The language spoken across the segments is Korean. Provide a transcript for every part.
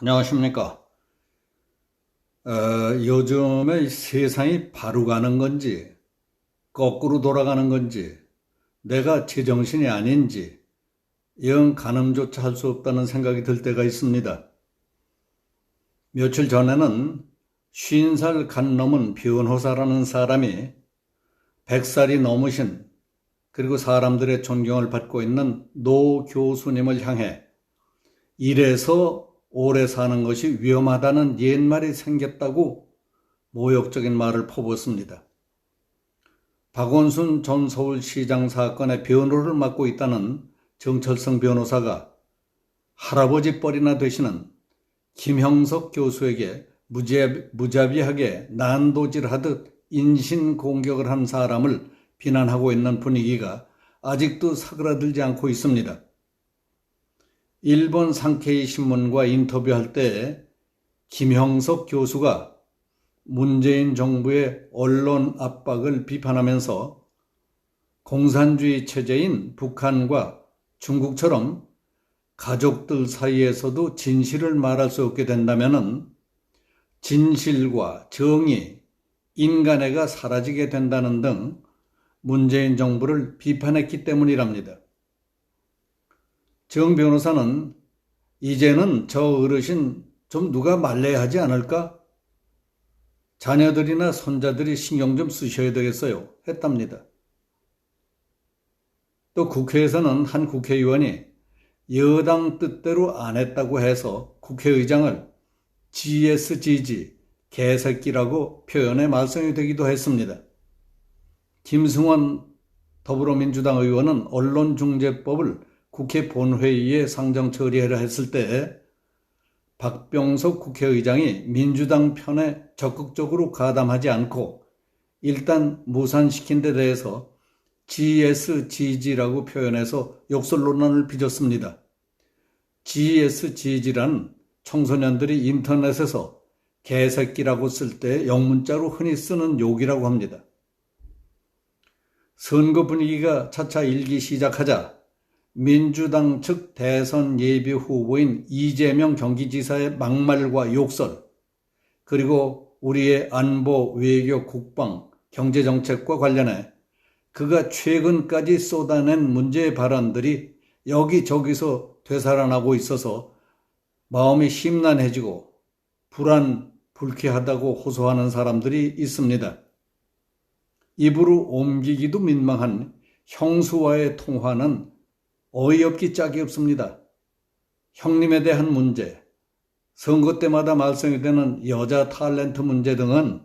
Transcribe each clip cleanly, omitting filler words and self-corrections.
안녕하십니까. 요즘에 세상이 바로 가는 건지, 거꾸로 돌아가는 건지, 내가 제정신이 아닌지, 영 가늠조차 할 수 없다는 생각이 들 때가 있습니다. 며칠 전에는 50살 간 넘은 변호사라는 사람이 100살이 넘으신, 그리고 사람들의 존경을 받고 있는 노 교수님을 향해 이래서 오래 사는 것이 위험하다는 옛말이 생겼다고 모욕적인 말을 퍼붓습니다. 박원순 전 서울시장 사건의 변호를 맡고 있다는 정철성 변호사가 할아버지 뻘이나 되시는 김형석 교수에게 무자비하게 난도질하듯 인신공격을 한 사람을 비난하고 있는 분위기가 아직도 사그라들지 않고 있습니다. 일본 상케이 신문과 인터뷰할 때 김형석 교수가 문재인 정부의 언론 압박을 비판하면서 공산주의 체제인 북한과 중국처럼 가족들 사이에서도 진실을 말할 수 없게 된다면 진실과 정의, 인간애가 사라지게 된다는 등 문재인 정부를 비판했기 때문이랍니다. 정 변호사는 이제는 저 어르신 좀 누가 말려야 하지 않을까? 자녀들이나 손자들이 신경 좀 쓰셔야 되겠어요. 했답니다. 또 국회에서는 한 국회의원이 여당 뜻대로 안 했다고 해서 국회의장을 GSGG, 개새끼라고 표현해 말썽이 되기도 했습니다. 김승원 더불어민주당 의원은 언론중재법을 국회 본회의에 상정 처리하려 했을 때 박병석 국회의장이 민주당 편에 적극적으로 가담하지 않고 일단 무산시킨 데 대해서 GSGG라고 표현해서 욕설 논란을 빚었습니다. GSGG란 청소년들이 인터넷에서 개새끼라고 쓸 때 영문자로 흔히 쓰는 욕이라고 합니다. 선거 분위기가 차차 일기 시작하자 민주당 측 대선 예비 후보인 이재명 경기지사의 막말과 욕설, 그리고 우리의 안보, 외교, 국방, 경제정책과 관련해 그가 최근까지 쏟아낸 문제의 발언들이 여기저기서 되살아나고 있어서 마음이 심란해지고 불쾌하다고 호소하는 사람들이 있습니다. 입으로 옮기기도 민망한 형수와의 통화는 어이없기 짝이 없습니다. 형님에 대한 문제, 선거 때마다 말썽이 되는 여자 탤런트 문제 등은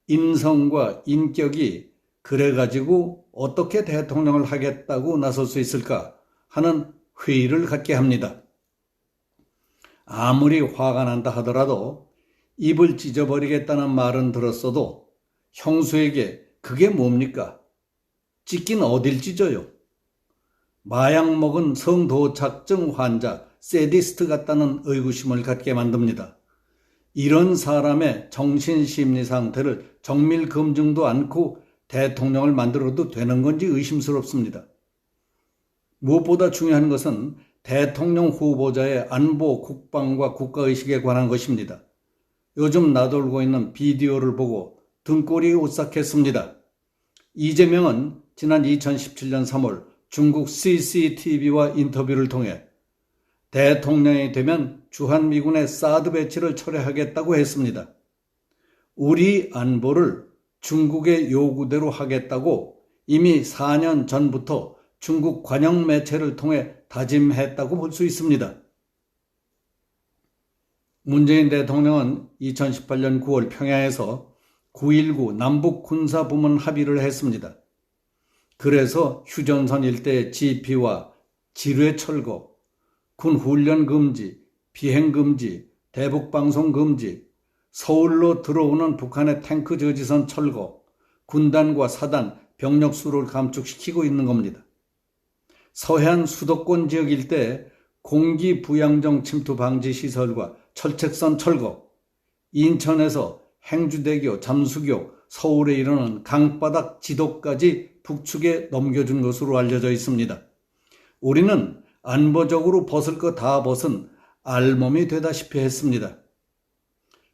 인성과 인격이 그래가지고 어떻게 대통령을 하겠다고 나설 수 있을까 하는 회의를 갖게 합니다. 아무리 화가 난다 하더라도 입을 찢어버리겠다는 말은 들었어도 형수에게 그게 뭡니까? 찢긴 어딜 찢어요? 마약 먹은 성도착증 환자, 세디스트 같다는 의구심을 갖게 만듭니다. 이런 사람의 정신심리 상태를 정밀 검증도 않고 대통령을 만들어도 되는 건지 의심스럽습니다. 무엇보다 중요한 것은 대통령 후보자의 안보, 국방과 국가의식에 관한 것입니다. 요즘 나돌고 있는 비디오를 보고 등골이 오싹했습니다. 이재명은 지난 2017년 3월 중국 CCTV와 인터뷰를 통해 대통령이 되면 주한미군의 사드 배치를 철회하겠다고 했습니다. 우리 안보를 중국의 요구대로 하겠다고 이미 4년 전부터 중국 관영 매체를 통해 다짐했다고 볼 수 있습니다. 문재인 대통령은 2018년 9월 평양에서 9.19 남북군사부문 합의를 했습니다. 그래서 휴전선 일대 지피와 지뢰 철거, 군 훈련 금지, 비행 금지, 대북 방송 금지, 서울로 들어오는 북한의 탱크 저지선 철거, 군단과 사단, 병력 수를 감축시키고 있는 겁니다. 서해안 수도권 지역 일대 공기 부양정 침투 방지 시설과 철책선 철거, 인천에서 행주대교, 잠수교, 서울에 이르는 강바닥 지도까지 북측에 넘겨준 것으로 알려져 있습니다. 우리는 안보적으로 벗을 거 다 벗은 알몸이 되다시피 했습니다.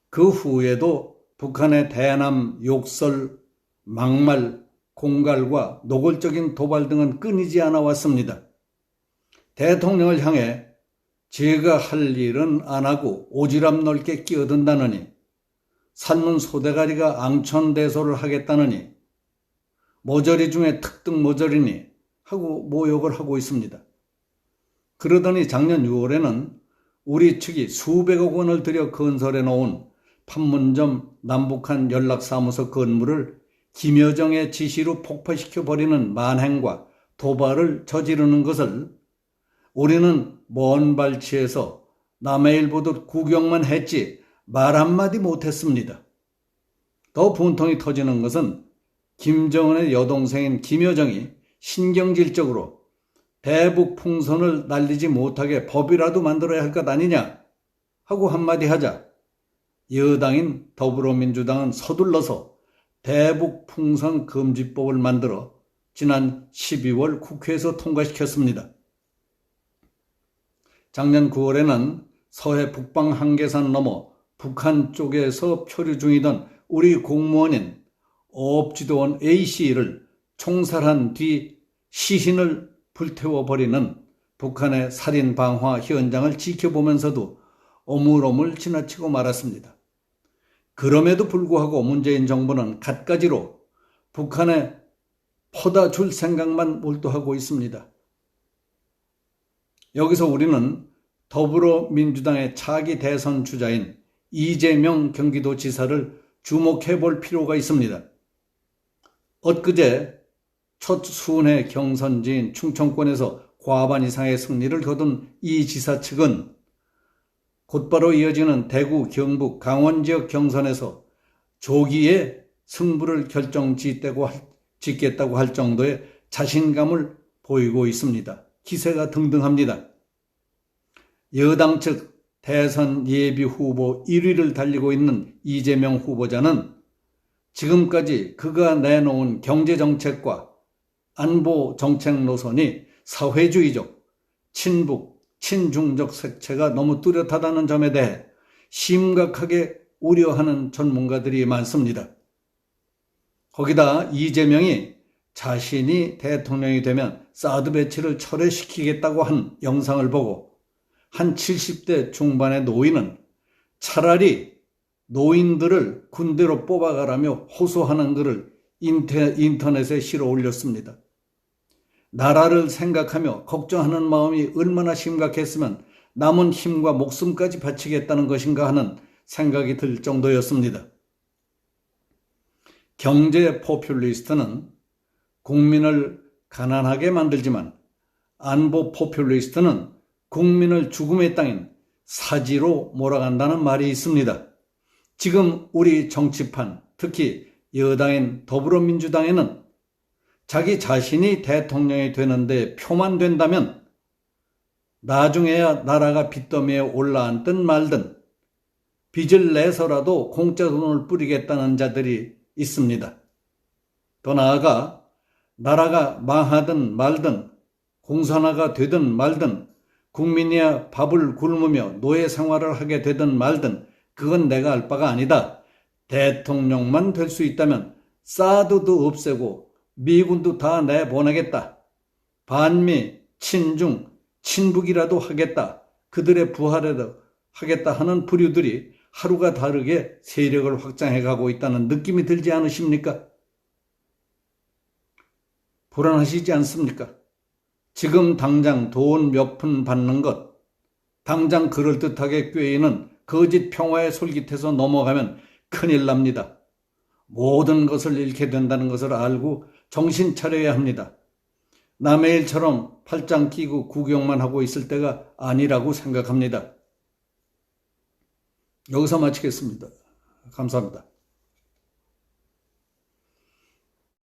그 후에도 북한의 대남 욕설, 막말, 공갈과 노골적인 도발 등은 끊이지 않아 왔습니다. 대통령을 향해 제가 할 일은 안 하고 오지랖 넓게 끼어든다느니, 산문 소대가리가 앙천대소를 하겠다느니, 모저리 중에 특등 모저리니 하고 모욕을 하고 있습니다. 그러더니 작년 6월에는 우리 측이 수백억 원을 들여 건설해 놓은 판문점 남북한 연락사무소 건물을 김여정의 지시로 폭파시켜버리는 만행과 도발을 저지르는 것을 우리는 먼 발치에서 남의 일 보듯 구경만 했지 말 한마디 못했습니다. 더 분통이 터지는 것은 김정은의 여동생인 김여정이 신경질적으로 대북 풍선을 날리지 못하게 법이라도 만들어야 할 것 아니냐 하고 한마디 하자 여당인 더불어민주당은 서둘러서 대북 풍선 금지법을 만들어 지난 12월 국회에서 통과시켰습니다. 작년 9월에는 서해 북방 한계선 넘어 북한 쪽에서 표류 중이던 우리 공무원인 어업지도원 A씨를 총살한 뒤 시신을 불태워버리는 북한의 살인 방화 현장을 지켜보면서도 오물오물 지나치고 말았습니다. 그럼에도 불구하고 문재인 정부는 갖가지로 북한에 퍼다 줄 생각만 몰두하고 있습니다. 여기서 우리는 더불어민주당의 차기 대선 주자인 이재명 경기도지사를 주목해 볼 필요가 있습니다. 엊그제 첫 순회 경선지인 충청권에서 과반 이상의 승리를 거둔 이 지사 측은 곧바로 이어지는 대구, 경북, 강원 지역 경선에서 조기에 승부를 짓겠다고 할 정도의 자신감을 보이고 있습니다. 기세가 등등합니다. 여당 측 대선 예비 후보 1위를 달리고 있는 이재명 후보자는 지금까지 그가 내놓은 경제정책과 안보정책 노선이 사회주의적, 친북, 친중적 색채가 너무 뚜렷하다는 점에 대해 심각하게 우려하는 전문가들이 많습니다. 거기다 이재명이 자신이 대통령이 되면 사드 배치를 철회시키겠다고 한 영상을 보고 한 70대 중반의 노인은 차라리 노인들을 군대로 뽑아가라며 호소하는 글을 인터넷에 실어 올렸습니다. 나라를 생각하며 걱정하는 마음이 얼마나 심각했으면 남은 힘과 목숨까지 바치겠다는 것인가 하는 생각이 들 정도였습니다. 경제 포퓰리스트는 국민을 가난하게 만들지만 안보 포퓰리스트는 국민을 죽음의 땅인 사지로 몰아간다는 말이 있습니다. 지금 우리 정치판, 특히 여당인 더불어민주당에는 자기 자신이 대통령이 되는데 표만 된다면 나중에야 나라가 빚더미에 올라앉든 말든 빚을 내서라도 공짜 돈을 뿌리겠다는 자들이 있습니다. 더 나아가 나라가 망하든 말든 공산화가 되든 말든 국민이야 밥을 굶으며 노예 생활을 하게 되든 말든 그건 내가 알 바가 아니다. 대통령만 될 수 있다면 사드도 없애고 미군도 다 내보내겠다. 반미, 친중, 친북이라도 하겠다. 그들의 부활에도 하겠다 하는 부류들이 하루가 다르게 세력을 확장해가고 있다는 느낌이 들지 않으십니까? 불안하시지 않습니까? 지금 당장 돈 몇 푼 받는 것, 당장 그럴듯하게 꾀이는 거짓 평화에 솔깃해서 넘어가면 큰일 납니다. 모든 것을 잃게 된다는 것을 알고 정신 차려야 합니다. 남의 일처럼 팔짱 끼고 구경만 하고 있을 때가 아니라고 생각합니다. 여기서 마치겠습니다. 감사합니다.